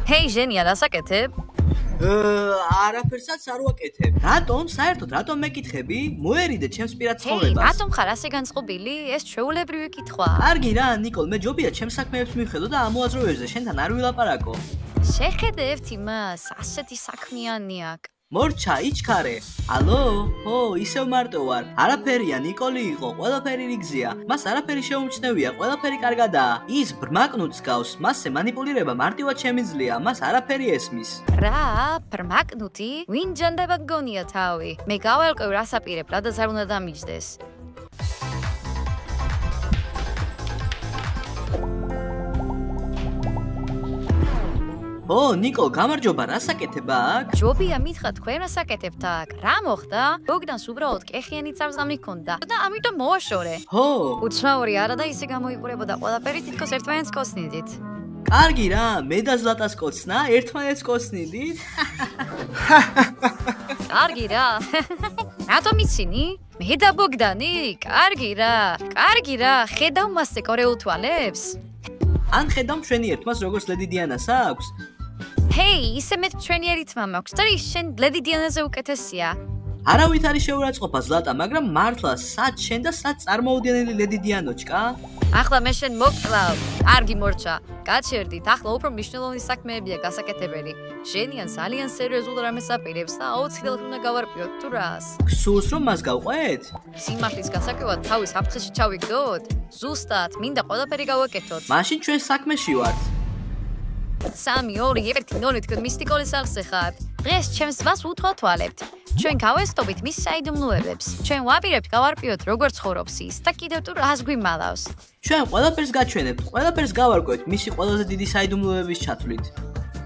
Hey, ჟენია, რასაკეთებ? არაფერსაც არ ვაკეთებ. რატომ? საერთოდ რატომ მეკითხები? მოერიდე ჩემს პირად ცხოვრებას. Hey, რატომ ხარ ასე განწყობილი? ეს ჩვეულებრივი კითხვა. კარგი რა, ნიკოლ, მე ჯობია ჩემს საქმეებს მივხედო და ამ მოაზროვნებზე შენთან არ ვილაპარაკო. შეხედევთ იმას, ასეთი საქმიანი აქვს. მორჩა, იჩქარე. ალო? ო, ისევ მარტო ვარ. არაფერია, ნიკოლი იყო, ყველაფერი რიგზია. მას არაფერი შეუმჩნევია, ყველაფერი კარგადაა. ის ბრმაკნუთს გავს, მასზე манипуლირება მარტივად შემიძლია, მას არაფერი ესმის. რა, ბრმაკნუთი? ვინ ჯანდება გონია თავი? მე გავალკევ რას აპირებ, რადგან არ უნდა დამიჯდეს. ო, ნიკოლ, გამარჯობა, რასაკეთებ აქ? ჯობია მითხრა თქვენ რასაკეთებთ აქ? რა მოხდა? ბოგდანს უბრალოდ კეხიანი წარზამი ჰქონდა და ამიტომ მოაშორე. ჰო, უცნაური არა და ისე გამოიყურებოდა ყველაფერი თითქოს ერთმანეთს კოცნიდით. კარგი რა, მე და ზლატას კოცნა ერთმანეთს კოცნიდით. კარგი რა. რატომ იცინი? მე და ბოგდანი? კარგი რა, ხედავ მასზე კორეულ თვალებს? ან ხედავ ჩვენი ერთმანეთს როგორც ლედი დიანას აქვს? Hey, ისე მე ჩვენიერი თმა მაქვს და ის შენ ლედი დიანაზე უკეთესია. არავით არის შეურაცხყოფა ზლატა, მაგრამ მართლა სად შენ და სად წარმოუდგენელი ლედი დიანოჩკა? ახლა მე შენ მოკკლავ. კარგი მორჩა. გაჩერდით, ახლა უფრო მნიშვნელოვანი საქმეებია გასაკეთებელი. ჟენიან ძალიან სერიოზულ რამეს აპირებს და აუცილებლად უნდა გავარკვიოთ თუ რას. გსურს რომ მას გავყვეთ? სიმართლის გასაკეთებლად თავის აფრთხეში ჩავიგდოთ? ზუსტად, მინდა ყველაფერი გავაკეთოთ. მაშინ ჩვენ საქმეში ვართ. 3, 2, 1, თქვენ მისტიკოლის სახლზე ხართ. დღეს ჩემს მას უთვალთვალებთ. ჩვენ გავესწრებით მის საიდუმლოებებს. ჩვენ ვაპირებთ გავარკვიოთ როგორ ცხოვრობს ის და კიდევ თუ რას გვიმალავს. ჩვენ ყველაფერს გაჩვენებთ, ყველაფერს გავარკვევთ მისი ყველაზე დიდი საიდუმლოების ჩათვლით.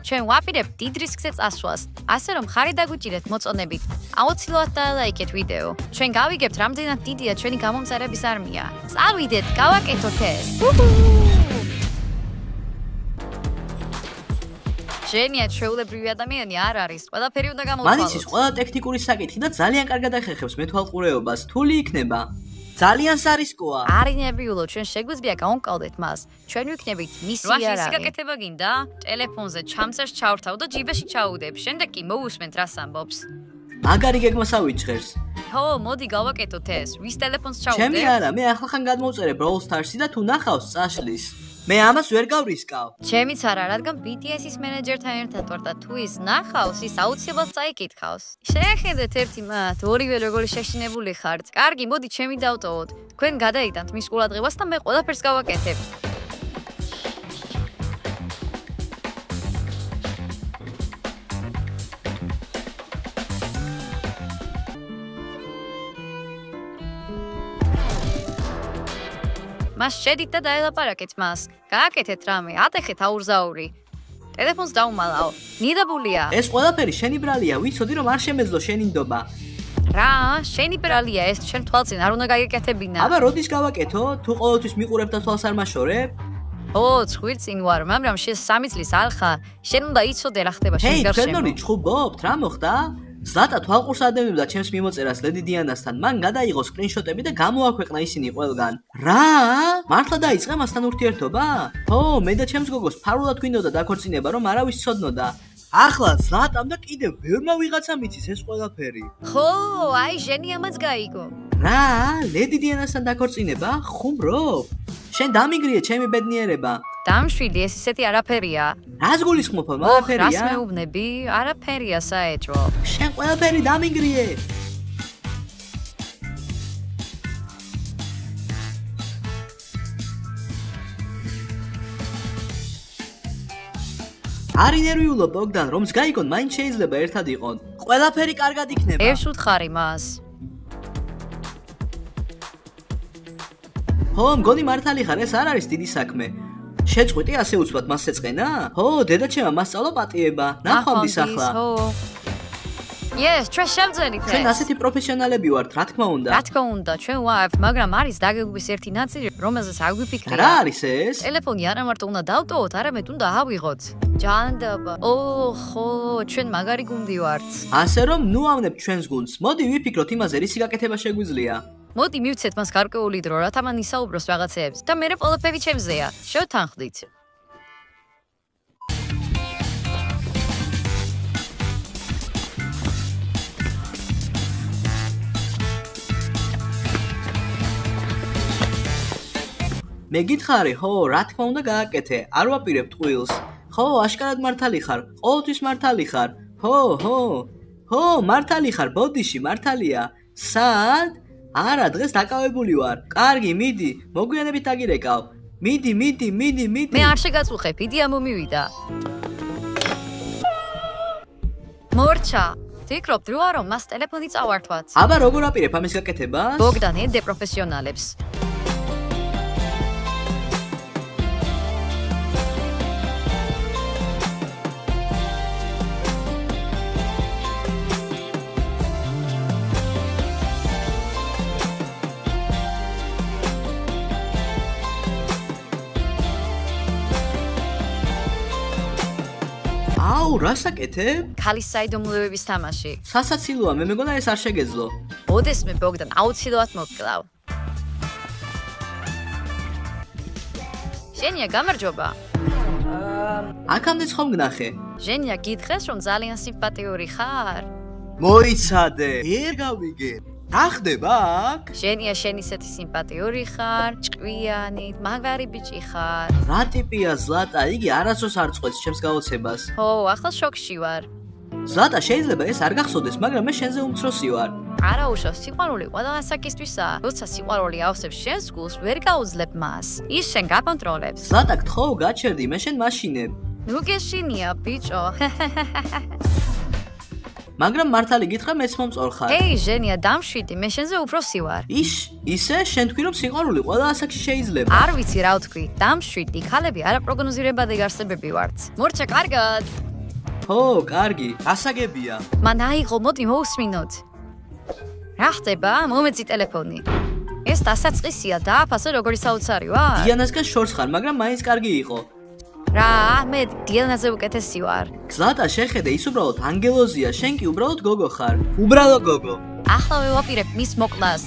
ჩვენ ვაპირებთ დიდ რისკზე წასვლას, ასე რომ ხარი დაგვიჭირეთ მოწონებით. აუცილებლად დაელაიქეთ ვიდეო. ჩვენ გავიგებთ რამდენად დიდია ჩვენი გამომწერების არმია. წავიდეთ, გავაკეთოთ ეს. ჟენია ჩვეულებრივი ადამიანი არ არის. ყველაფერი უნდა გამოვთვალოთ. მან იცის ყველა ტექნიკური საკითხი და ძალიან კარგად ახერხებს მეთვალყურეობას. თული იქნება. ძალიან სარისკოა. არინებიულო, ჩვენ შეგვიძლია გავუკავდეთ მას. ჩვენ ვიქნებით მისი იარაღი. რაში გაკეთება გინდა? ტელეფონზე ჩამწერს ჩავრთავ და ჯიბეში ჩაუდებ. შემდეგ კი მოусმენთ რას ამბობს. მაგარი გეგმას ავიჭღერს. ჰო, მოდი გავაკეთოთ ეს. ვის ტელეფონს ჩაუდებ? ჩემი არა, მე ახალხან გადმოვწერე Brawl Stars-ი და თუ ნახავს წაშლის. მე ამას ვერ გავრისკავ. ჩემიც არა, რადგან BTS-ის მენეჯერთან ერთად ვარ და თუ ის ნახავს, ის აუცილებლად წაიკითხავს. შეხედეთ ერთი მათ, ორივე როგორი შეშინებული ხართ. კარგი, მოდი ჩემი დავტოვოთ. თქვენ გადაიტანთ მის ყურადღებას და მე ყველაფერს გავაკეთებ. მას შედით და დაელაპარაკეთ მას. გააკეთეთ რამე, ატეხეთ აურზაური. ტელეფონს დაუმალავ. ნიდაბულია. ეს ყველაფერი შენი ბრალია, ვიცოდი რომ არ შემეძლო შენი ნდობა. რა, შენი ბრალია ეს, შენ თვალწინ არ უნდა გაიგეკეთებინა. აბა როდის გავაკეთო? თუ ყოველთვის მიყურებ და თვალს არ მაშორებ? ო, ცხვირწინ ვარ, მაგრამ შენ 3 წლის არ ხარ. შენ უნდა იცოდე რა ხდება შენს გარშემო. ჰეი, თქვენი ჩხუბობთ, რა მოხდა? ზლატა თვალყურს ადევნებდა ჩემს მიმოწერას ლედი დიანასთან. მან გადაიღო სკრინშოტები და გამოაქვეყნა ისინი ყველგან. რა? მართლა დაიწყე მასთან ურთიერთობა? ო, მე და ჩემს გოგოს ფარულად გვინდოდა დაქორწინება, რომ არავის ცოდნოდა. ახლა ზლატამ და კიდევ ვერმა ვიღაცამ იცის ეს ყველაფერი. ხო, აი ჟენიამაც გაიგო. რა? ლედი დიანასთან დაქორწინება? ხუმრობ? შენ დამიგრიე ჩემი ბედნიერება. დამშვიდი, ეს ისეთი არაფერია. რას გულისხმობ, ყველაფერია? რას მეუბნები? არაფერია საეჭვო. შენ ყველაფერი დამიგრიე. არინერვიულო ბოგდან, რომს გაიგონ, მაინც შეიძლება ერთად იყონ. ყველაფერი კარგად იქნება. ეს უთხარი მას. ხო, მგონი მართალი ხარ, ეს არ არის დიდი საქმე. შეწყვიტი ასე უცბად მას ეწყენა? ხო, დედაჩემმა მასწავლა პატიება. ნახვამდის ახლა. Yes, ჩვენ შევძენით ეს. ჩვენ ასეთი პროფესიონალები ვართ, რა თქმა უნდა. რა თქმა უნდა, ჩვენ ვართ, მაგრამ არის დაგეგმვის ერთი ნაწილი, რომელზეც არ გვიფიქრია. რა არის ეს? ტელეფონი არა მარტო უნდა დავტოვოთ, არამედ უნდა ავიღოთ. ჯანდაბა. ხო, ჩვენ მაგარი გუნდი ვართ. ასე რომ, ნუ ავნებ ჩვენს გუნდს. მოდი ვიფიქროთ იმაზე, რისი გაკეთება შეგვიძლია. მოდი მივცეთ მას გარკვეული დრო, რათა მან ისაუბროს რაღაცეებს და მერე ყველაფერი ჩემზეა. შევთანხმდით. მე გითხარი, ხო, რა თქმა უნდა გააკეთე, არ ვაპირებ ტყუილს. ხო, აშკარად მართალი ხარ, ყოველთვის მართალი ხარ. ხო, მართალი ხარ, ბოდიში, მართალია. სად? არა, დღეს დაკავებული ვარ. კარგი, მიდი, მოგვიანებით დაგირეკავ. მიდი. მე არ შეგაწუხებ, იდი ამომივიდა. მორჩა, ფიქრობ, დროა რომ მას ტელეფონი წავართვათ. აბა როგორ აპირებ ამის გაკეთებას? ბოგდან ედე პროფესიონალებს. აუ, რას აკეთებ? ქალის საიდუმლოების თამაში. სასაცილოა, მე მეგონა ეს არ შეგეძლო. ოდესმე ბოგდან აუცილებლად მოგკლავ. ჟენია, გამარჯობა. აქამდე ხომ გნახე? ჟენია, გითხეს რომ ძალიან სიმპათიური ხარ? მოიცადე. ვერ გავიგე. დახდება აქ? ჟენია, შენ ისეთი სიმპათიური ხარ, ჭკვიანი, მაგარი ბიჭი ხარ. რა ტიპია ზლატა? იგი არასდროს არ წყვეტს ჩემს გავოცებას. ხო, ახლა შოკში ვარ. ზლატა, შეიძლება ეს არ გახსოვდეს, მაგრამ მე შენზე უმცროსი ვარ. არა უშავს, სიყვარული ყველა ასაკისთვისაა. როცა სიყვარული ავსებს შენს გულს, ვერ გაუძლებ მას. ის შენ გაკონტროლებს. ზლატა, გთხოვ, გაჩერდი, მე შენ მაშინებ. ნუ გეშინია, ბიჭო. მაგრამ მართალი გითხრა, მეც მომწორხარ. ეი, ჟენია, დამშვიდი, მე შენზე უფროსი ვარ. ისე შენ თქვი რომ სიყვარული ყველა ასაკში შეიძლება. არ ვიცი რა ვთქვი, დამშვიდი, ქალები არაპროგნოზირებადი არსებები ვართ. მორჩა, კარგად. ხო, კარგი, გასაგებია. მან აიღო, მოდი მოვუსმინოთ. რა ხდება? მომეცი ტელეფონი. ეს დასაწყისია, დააფასე როგორი საოცარი ვარ. დიანასგან შორს ხარ, მაგრამ მაინც კარგი იყო. რა, მე დიანაზე უკეთესი ვარ. ზლატა, შეხედე, ის უბრალოდ ანგელოზია, შენ კი უბრალოდ გოგო ხარ. უბრალოდ გოგო. ახლა ვაპირებ მის მოკლას.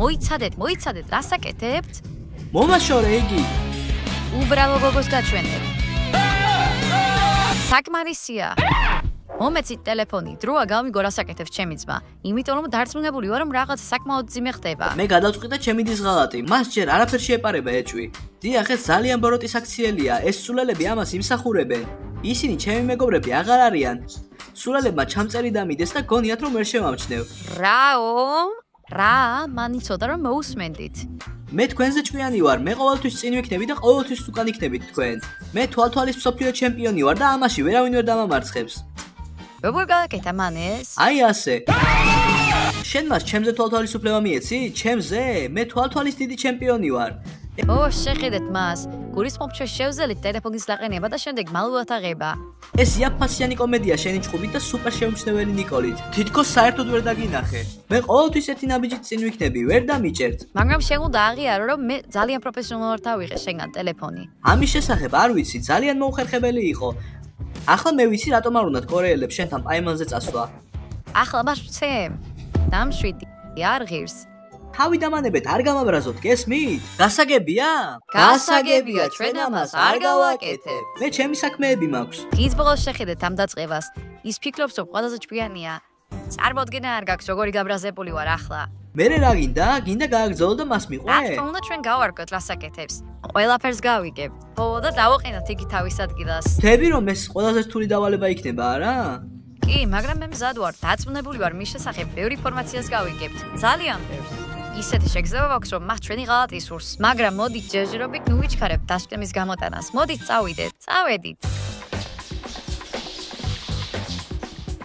მოიცადეთ, რას აკეთებთ? მომაშორე იგი. უბრალო გოგოს გაჩვენებ. საკმარისია. მომეცით ტელეფონი, დროა გამიგო რას აკეთებს ჩემი ძმა. იმიტომ რომ დარწმუნებული ვარ რომ რაღაც საკმაოდ ძიმე ხდება. მე გადავწყვიტე ჩემი დის ღალატი. მას ჯერ არაფერ შეეპარება ეჭვი. დიახ, ეს ძალიან ბოროტის აქციელია. ეს სულელები ამას იმსახურებენ. ისინი ჩემი მეგობრები აღარ არიან. სულელებმა ჩამწერი დამიდეს და გონიათ რომ ვერ შევამჩნევ. რა, მან იცოდა რომ მოусმენდით. მე თქვენზე ჭკვიანი ვარ, მე ყოველთვის წინ ვიქნები და ყოველთვის უკან იქნებით თქვენ. მე თვალთვალის მსოფლიო ჩემპიონი ვარ და ამაში ვერავინ ვერ დამამარცხებს. როგორ გააკეთა მან ეს? აი ასე. შენ მას ჩემზე თვალთვალისუფლება მიეცი? ჩემზე? მე თვალთვალის დიდი ჩემპიონი ვარ. შეხედეთ მას. გულისხმობ შევზელით ტელეფონის დაყენება და შემდეგ მალულად აღება. ეს იაფფასიანი კომედია შენი ჭხუბით და სუპერ შემჩნეველი ნიკოლით. თითქოს საერთოდ ვერ დაგინახე. მე ყოველთვის ერთი ნაბიჯით წინ ვიქნები, ვერ დამიჭერთ. მაგრამ შენ უნდა აღიარო რომ მე ძალიან პროფესიონალურად ავიღე შენგან ტელეფონი. ამის შესახებ არ ვიცი, ძალიან მოუხერხებელი იყო. ახლა მე ვიცი რატომ არ უნდათ კორეელებს შენთან პაემანზე წასვლა. ახლა მას ვცემ. დამშვიდი, არ ღირს. თავი დამანებეთ, არ გამაბრაზოთ, გესმით? გასაგებია? გასაგებია, ჩვენ ამას არ გავაკეთებ. მე ჩემი საქმეები მაქვს. ის ბოლოს შეხედეთ ამ დაწყებას. ის ფიქრობს, რომ ყველაზე ჭკვიანია. წარმოდგენა არ გაქვს, როგორი გაბრაზებული ვარ ახლა. მერე რა გინდა? გინდა გააგრძელო და მას მიყვე? რა თქმა უნდა, ჩვენ გავარკვევთ რას აკეთებს. ყველაფერს გავიგებ. ხო, და დავაყენოთ იგი თავის ადგილას. ხდები რომ ეს ყველაზე რთული დავალება იქნება, არა? კი, მაგრამ მე მზად ვარ, დაწმუნებული ვარ მის შესახებ ბევრი ინფორმაციას გავიგებთ. ძალიან ბევრს. ისეთი შეგრძნება გვაქვს, რომ მას ჩვენი ღალატი სურს. მაგრამ მოდით ჯერჯერობით ნუ ვიჩქარებთ დასკვნების გამოტანას. მოდით წავიდეთ. წავედით.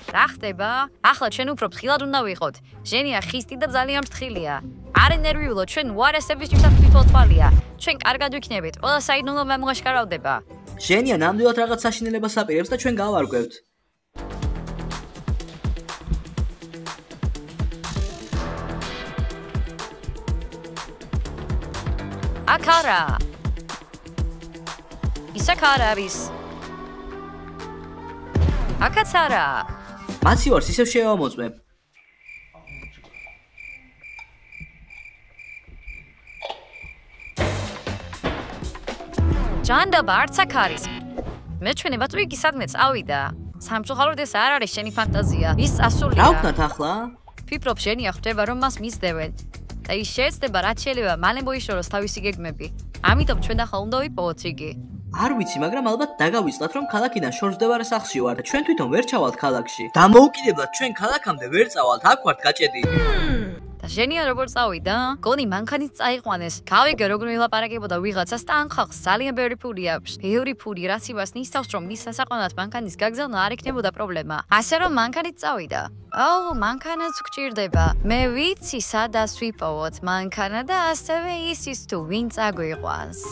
რა ხდება? ახლა ჩვენ უფრო ფრთხილად უნდა ვიყოთ. ჟენია ხისტი და ძალიან ფრთხილია. არ ენერვიულო, ჩვენ უარესებისთვის თვითმფრთვალია. ჩვენ კარგად ვიქნებით. ყველა საიდუმლო მომაშკარავდება. ჟენია ნამდვილად რაღაც საშინელებას აპირებს და ჩვენ გავარკვევთ. აკარა. ისაკარა არის. აკაცარა. მაცი ვარს ისევ შევამოწმებ. ჯანდაბა არც აქ არის. მე ჩვენება თუ იგი სადმე წავიდა. სამწუხაროდ ეს არ არის შენი ფანტაზია. ის ასულია. რა ვქნათ ახლა? ფიქრობ ჟენია ხვდება რომ მას მისდევენ და ის შეეცდება რაც შეიძლება მალე მოიშოროს თავისი გეგმები. ამიტომ ჩვენ ახლა უნდა ვიპოვოთ იგი. არ ვიცი, მაგრამ ალბათ დაგავიწყდათ რომ ქალაქიდან შორსდევარე სახლში ვარ და ჩვენ თვითონ ვერ ჩავალთ ქალაქში. დამოუკიდებლად ჩვენ ქალაქამდე ვერ წავალთ, აქ ვართ გაჭედი. და ჟენია როგორ წავიდა? გონი მანქანით წაიყვანეს. გავიგე როგორ ვილაპარაკებოდა ვიღაცას და ან ხალხს ძალიან ბევრი ფული აქვს. ბევრი ფული რაც იმას ნისთავს რომ მის სასაყვანად მანქანის გაგზავნა არ ექნებოდა პრობლემა. ასე რომ მანქანით წავიდა. აუ, მანქანაც გჭირდება. მე ვიცი სადაც ვიპოვოთ მანქანა და ასევე ისიც თუ ვინ წაგვიყვანს.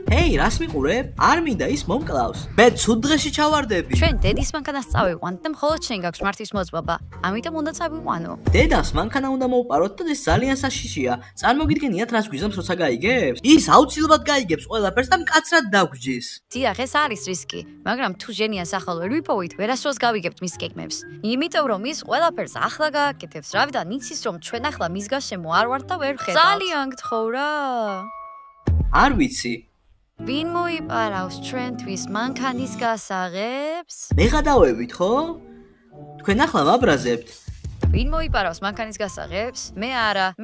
ჰეი, რას მიყურებ? არ მინდა ის მომკლავს. მე ცუდ დღეში ჩავარდები. ჩვენ დედის მანქანას წავიყვანთ და მხოლოდ შენ გაქვს მართლის მოძბობა. ამიტომ უნდა წავიყვანო. დედას მანქანა უნდა მოვპაროთ და ეს ძალიან საშიშია. წარმოგიდგენიათ რას გვიზამს როცა გაიგებს? ის აუცილებლად გაიგებს ყველაფერს და მკაცრად დაგვრჯის. დიახ, ეს არის რისკი, მაგრამ თუ ჟენიას ახალ ვერ ვიპოვით, ვერასდროს გავიგებთ მის გეგმებს. იმიტომ რომ ის ყველაფერს ახლა გააკეთებს, რავიდან იცის რომ ჩვენ ახლა მის გარშემო არ ვართ და ვერ ხედავთ. ძალიან გთხოვ რა. არ ვიცი. ვინ მოიპარავს ჩვენთვის მანქანის გასაღებს? მე გადავევით, ხო? თქვენ ახლა მაბრაზებთ. ვინ მოიპარავს მანქანის გასაღებს? მე არა.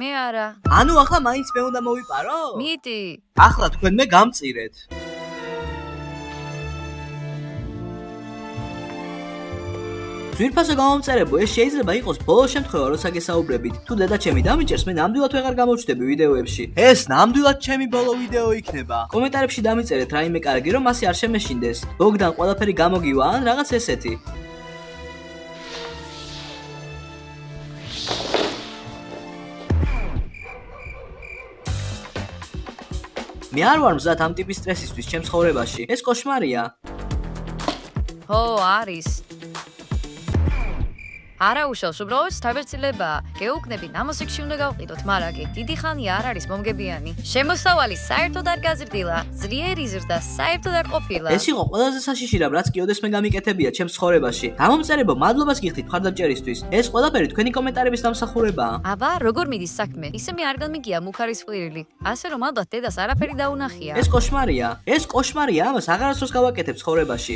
ანუ ახლა მაინც მე უნდა მოვიპარო? მიდი. ახლა თქვენ მე გამწირეთ. ძვირფასო გამომწერებო, ეს შეიძლება იყოს ბოლოს შემთხვევა, როცა გესაუბრებით. თუ დედა ჩემი დამიჭერს, მე ნამდვილად ვეღარ გამოჩნდები ვიდეოებში. ეს ნამდვილად ჩემი ბოლო ვიდეო იქნება. კომენტარებში დამიწერეთ რაიმე კარგი, რომ მასე არ შემეშინდეს. ბოგდან ყველაფერი გამოგივა ან რაღაც ესეთი. მე არ ვარ მზად ამ ტიპის სტრესისთვის ჩემს ცხოვრებაში. ეს კოშმარია. ო, არის. არა უშავს, უბრალოდ თავერცილებაა. გეუგნები ნამოსიქში უნდა გავყიდოთ, მარაგი. დიდი ხანია არ არის მომგებიანი. შემოსავალი საერთოდ არ გაზრდილა, ძლიერი ზრდა საერთოდ არ ყოფილა. ეს იყო ყველაზე საშიში რამ, რაც კიდევ გამიკეთებია ჩემს ცხოვრებაში. გამომწერებო, მადლობას გიხდით მხარდამჭერისთვის. ეს ყველაფერი თქვენი კომენტარების დამსახურებაა. აბა, როგორ მიდის საქმე? ისე მე არ გამიგია მუქარის ყვირილი. ასე რომ ალბათ დედას არაფერი დაუნახია. ეს კოშმარია, ამას აღარასდროს გავაკეთებ ცხოვრებაში.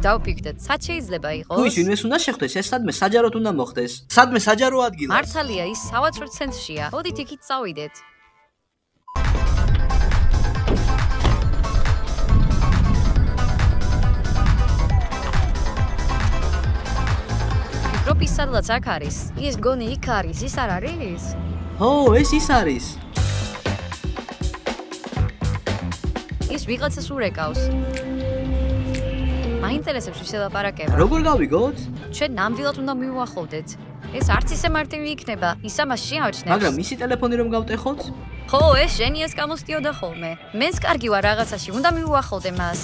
დავფიქრდეთ, სად შეიძლება იყოს? თუ ის ვინმეს უნდა შეხვდეს, ეს სადმე საჯაროდ უნდა მოხდეს. სადმე საჯარო ადგილას. მართალია, ის სავაჭრო ცენტრშია. მოდით იქით წავიდეთ. ფიქრობ ის სადღაც აქ არის. ის გონი იქ არის, ის არ არის? ო, ეს ის არის. ის ვიღაცას ურეკავს. მაინტერესებს ვის ელაპარაკება. როგორ გავიგოთ? ჩვენ ნამდვილად უნდა მივუახლოვდეთ. ეს არც ისე მარტივი იქნება, ის ამას შეაჩნევს. მაგრამ მისი ტელეფონი რომ გავტეხოთ? ხო, ეს ჟენიას გამოსტიოდა ხოლმე. მენს კარგი ვარ რაღაცაში, უნდა მივუახლოვდე მას.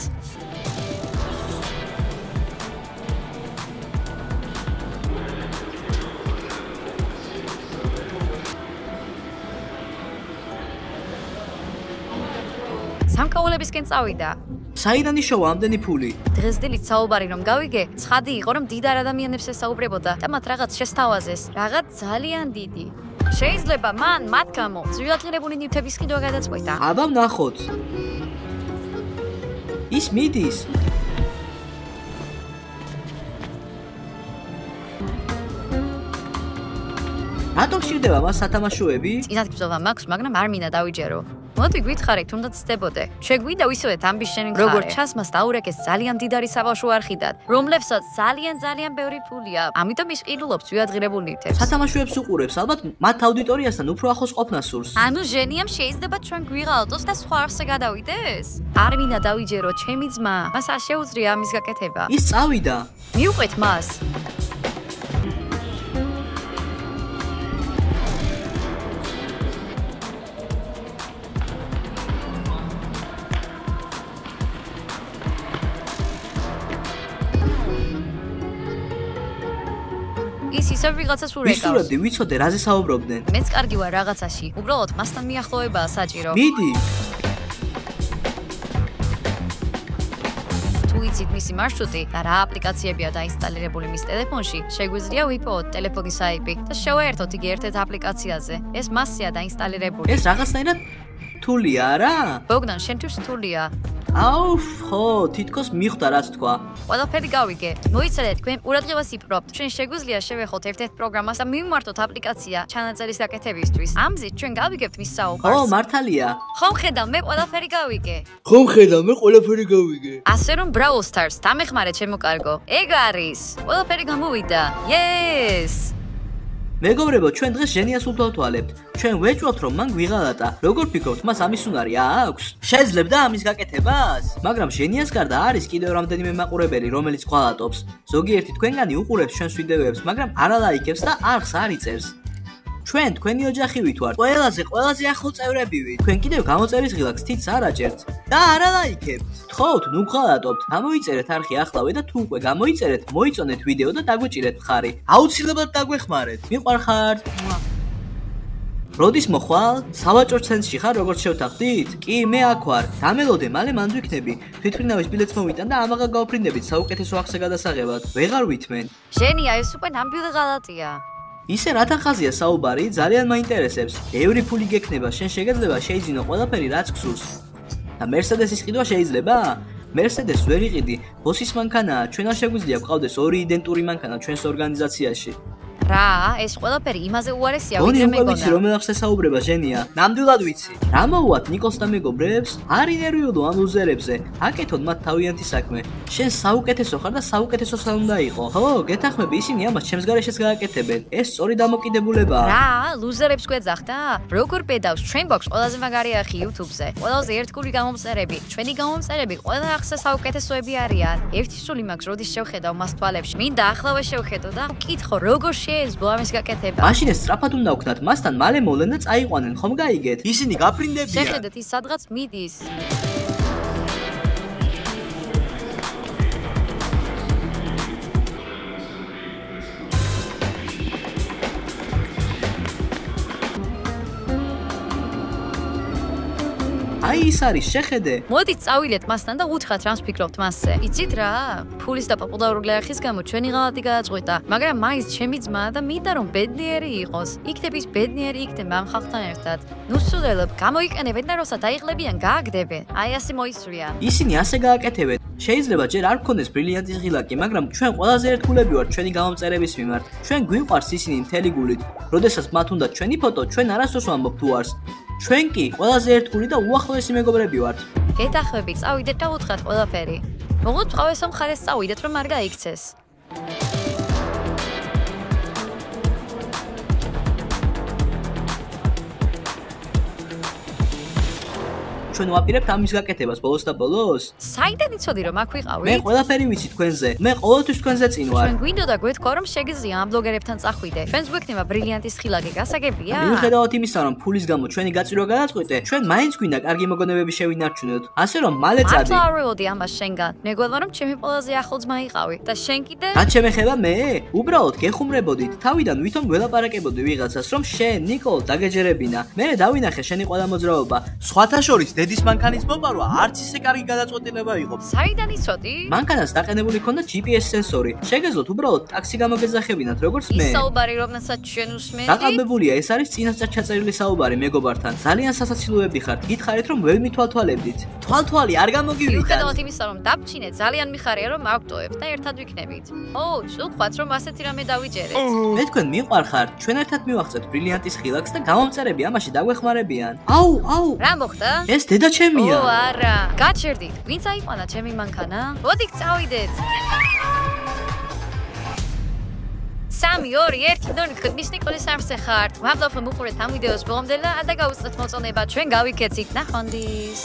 სამკაულებისკენ წავიდა. საიდან იშოვა ამდენი ფული? დღესდღეობით საუბარი რომ გავიგე, ცხადი იყო რომ დიდარ ადამიანებს ესაუბრებოდა და მათ რაღაც შესთავაზეს, რაღაც ძალიან დიდი. შეიძლება მან მათ გამო ძვირადღირებული ნივთების ყიდვა გადაწყვეტა. აბა ვნახოთ. ის მიდის. რატომ სჭირდება მას სათამაშოები? წინათ გრძნობა მაქვს, მაგრამ არ მინდა დავიჯერო. მოდი გითხარით, თუნდაც ცდებოდე. შეგვიდა ისევ ამბის შენი მხარე. როგორც ჩანს, მას დაურეკეს ძალიან დიდარი საბავშვო არხიდან, რომლებსაც ძალიან ბევრი ფული აქვს. ამიტომ ის ყიდულობს ძვირადღირებულ ნივთებს. სათამაშოებს უყურებს, ალბათ მათ აუდიტორიასთან უფრო ახლოს ყოფნა სურს. ანუ ჟენიამ შეიძლება ჩვენ გვიღალტოს და სხვა არსზე გადავიდეს? არ მინდა დავიჯერო, ჩემი ძმა, მას არ შეუძლია ამის გაკეთება. ის წავიდა. მიუყვეთ მას. ის ისევ ვიღაცას ურეკავს. ვისურვებდი ვიცოდე რაზე საუბრობდნენ. მეც კარგი ვარ რაღაცაში. უბრალოდ მასთან მიახლოვებაა საჭირო. მიდი. თუ იცით მისი მარშრუტი და რა აპლიკაციებია დაინსტალირებული მის ტელეფონში, შეგვიძლია ვიპოვოთ ტელეფონის IP და შევაერთოთ იგი ერთ-ერთ აპლიკაციაზე. ეს მასია დაინსტალირებული. ეს რაღაცნაირად რთულია, არა? ბოგდან, შენთვის რთულია. აუ, ხო, თითქოს მიხვდა რაც თქვა. ყველაფერი გავიგე. მოიცადეთ, თქვენ ყურადღებას იპყრობთ. ჩვენ შეგვიძლია შევეხოთ ერთ-ერთ პროგრამას და მივმართოთ აპლიკაცია ჩანაწერის გაკეთებისთვის. ამზით ჩვენ გავიგებთ მის საუბარს. ო, მართალია. ხომ ხედავ, მე ყველაფერი გავიგე. ხომ ხედავ, მე ყველაფერი გავიგე. ასე რომ Brawl Stars დამეხმარე ჩემო კარგო. ეგ არის. ყველაფერი გამოვიდა. Yes! მეგობრებო, ჩვენ დღეს ჟენიას უთვალთვალებთ. ჩვენ ვეჭვავთ, რომ მან გვიღალატა. როგორ ფიქრობთ, მას ამის უნარი აქვს? შეძლებდა ამის გაკეთებას? მაგრამ ჟენიას გარდა არის კიდევ რამდენიმე მაყურებელი, რომელიც ღალატობს. ზოგიერთი თქვენგანი უყურებს ჩვენს ვიდეოებს, მაგრამ არ ალაიქებს და არხს არ იწერს. ჩვენ თქვენი ოჯახი ვითვართ. ყველაზე ახლო წევრები ვით. თქვენ კიდევ გამოწერის ღილაკს თითს არ აჭერთ და არ ალაიქებთ. თხოვთ, ნუ გღალატობთ. გამოიწერეთ არხი ახლავე და თუ უკვე გამოიწერეთ, მოიწონეთ ვიდეო და დაგვეჭირეთ მხარი. აუცილებლად დაგვეხმარეთ. მიყვარხართ. როდის მოხვალ? სავაჭრო ცენტრში ხარ, როგორც შევთანხმდით? კი, მე აქ ვარ. დამელოდე, მალე მანდ ვიქნები. თვითმფრინავის ბილეთს მოვიტან და ამაღა გავფრინდებით საუკეთესო ახსე გადასაღებად. ვეღარ ვითმენ. ჟენია, ეს უკვე ნამდვილი ღალატია. ისე რათა ხაზია საუბარი, ძალიან მაინტერესებს. ბევრი ფული გექნება, შენ შეგეძლება შეიძინო ყველაფერი, რაც გსურს. და Mercedes-ის ყიდვა შეიძლება? Mercedes ვერ იყიდი, ბოსის მანქანაა, ჩვენ არ შეგვიძლია გვყავდეს ორი იდენტური მანქანა ჩვენს ორგანიზაციაში. რა, ეს ყველაფერი იმაზე უარესია, ვიდრე ვიდრე მეგონა. ვიცი, რომელ ახსე საუბრება ჟენია? ნამდვილად ვიცი. რა მოუვათ ნიკოლს და მეგობრებს? არ ინერვიულო ამ ლუზერებზე. აკეთოთ მათ თავიანთი საქმე. შენ საუკეთესო ხარ და საუკეთესოსაც უნდა იყო. ხო, გეთახმები, ისინი ამას ჩემს გარეშეც გააკეთებენ. ეს სწორი დამოკიდებულებაა. რა, ლუზერებს გვეძახდა? როგორ პედავს ჩვენ გვაქვს ყველაზე მაგარი არხი YouTube-ზე. ყველაზე ერთგული გამომწერები, ჩვენი გამომწერები ყველა ახსე საუკეთესოები არიან. ერთი სული მაქვს, როდის შევხედავ მას თვალებში. მინდა ახლავე შევხედო და ვკითხო, როგორ შეეძლო ამის გაკეთება. მაშინ ეს სწრაფად უნდა ვქნათ, მასთან მალე მოვლენ და წაიყვანენ, ხომ გაიგეთ? ისინი გაფრინდებიან. შეხედეთ, ის სადღაც მიდის. აი ის არის, შეხედე. მოდით წავიდეთ მასთან და უთხრათ რამს ფიქრობთ მასზე. იცით რა? ფულის და პოპულარული არხის გამო ჩვენი ღალატი გააწყვიტა, მაგრამ მაინც ჩემი ძმაა და მინდა რომ ბედნიერი იყოს. იქნებ ის ბედნიერი იქნება ამ ხალხთან ერთად. ნუ სულელებ, გამოიყენებენ და როცა დაიღლებიან, გააგდებენ. აი ასე მოისვრიან. ისინი ასე გააკეთებენ. შეიძლება ჯერ არ გქონდეს ბრილიანტის ღილაკი, მაგრამ ჩვენ ყველაზე ერთგულები ვართ ჩვენი გამომწერების მიმართ. ჩვენ გვიყვარს ისინი მთელი გულით. როდესაც მათ უნდა ჩვენი ფოტო, ჩვენ არასდროს ვამბობთ უარს. ჩვენ კი ყველაზე ერთგული და უახლოესი მეგობრები ვართ. გეთახმებით, წავიდეთ და უთხრათ ყველაფერი. მოგვთ ყავესო მხარეს წავიდეთ, რომ არ გაიქცეს. ჩვენ ვაპირებთ ამის გაკეთებას ბოლოს და ბოლოს. საიდან იცოდი რომ აქ მე ვიყავით? ყველაფერი ვიცი თქვენზე. მე ყოველთვის თქვენზე წინ ვარ. ჩვენ გვინდოდა გვეთქვა რომ შეგიძლია ამ ბლოგერებთან წახვიდე. ჩვენს გვექნება ბრილიანტის ხილაკი გასაგებია? მიუხედავად იმისა, რომ ფულის გამო ჩვენი გაწირვა გადაწყვიტე, ჩვენ მაინც გვინდა კარგი მოგონებები შევინარჩუნოთ. ასე რომ მალე წადი. არ ვაურულდი ამას შენგან. მეგონა რომ ჩემი ყველაზე ახლო ძმა იყავი და შენ კიდე? რაც შემეხება მე? უბრალოდ გეხუმრებოდით. თავიდან ვითომ ველაპარაკებოდი ვიღაცას, რომ შენ ნიკოლ დაგეჯერებინა. მე დავინახე შენი ყველა მოძრაობა. სხვათა შორის დედის მანქანის მოპარვა არც ისე კარგი გადაწყვეტილება იყო. საიდან იცოდი? მანქანას დაყენებული ჰქონდა GPS სენსორი. შეგეძლოთ უბრალოდ ტაქსი გამოგეძახებინათ, როგორც მე. ის საუბარი რომელსაც ჩვენ უსმენთ? დაყალბებულია, ეს არის წინასწარ ჩაწერილი საუბარი მეგობართან. ძალიან სასაცილოები ხართ. გითხარით რომ ვერ მithვალთვალებდით. თვალთვალი არ გამოგივიდათ. მიუხედავად იმისა, რომ დაბჩინეთ, ძალიან მიხარია რომ ავტოებთ და ერთად ვიქნებით. ო, ვთქვათ რომ ასეთი რამე დავიჯერეთ. მე თქვენ მიყვარხართ. ჩვენ ერთად მივახცეთ ბრილიანტის ხილაკს და გამომწერები ამაში დაგვეხმარებიან. აუ. რა მოხდა? ეს დედა ჩემია. ო, არა. გაჩერდით. ვინც აიყვანა ჩემი მანქანა? მოდით წავიდეთ. 3 2 1 დონი ხმის ნიკოლის სამსე ხართ. მადლობა რომ უყურეთ ამ ვიდეოს ბოლომდე და არ დაგაუწყდეთ მოწონება. ჩვენ გავიქეცით. ნახვამდის.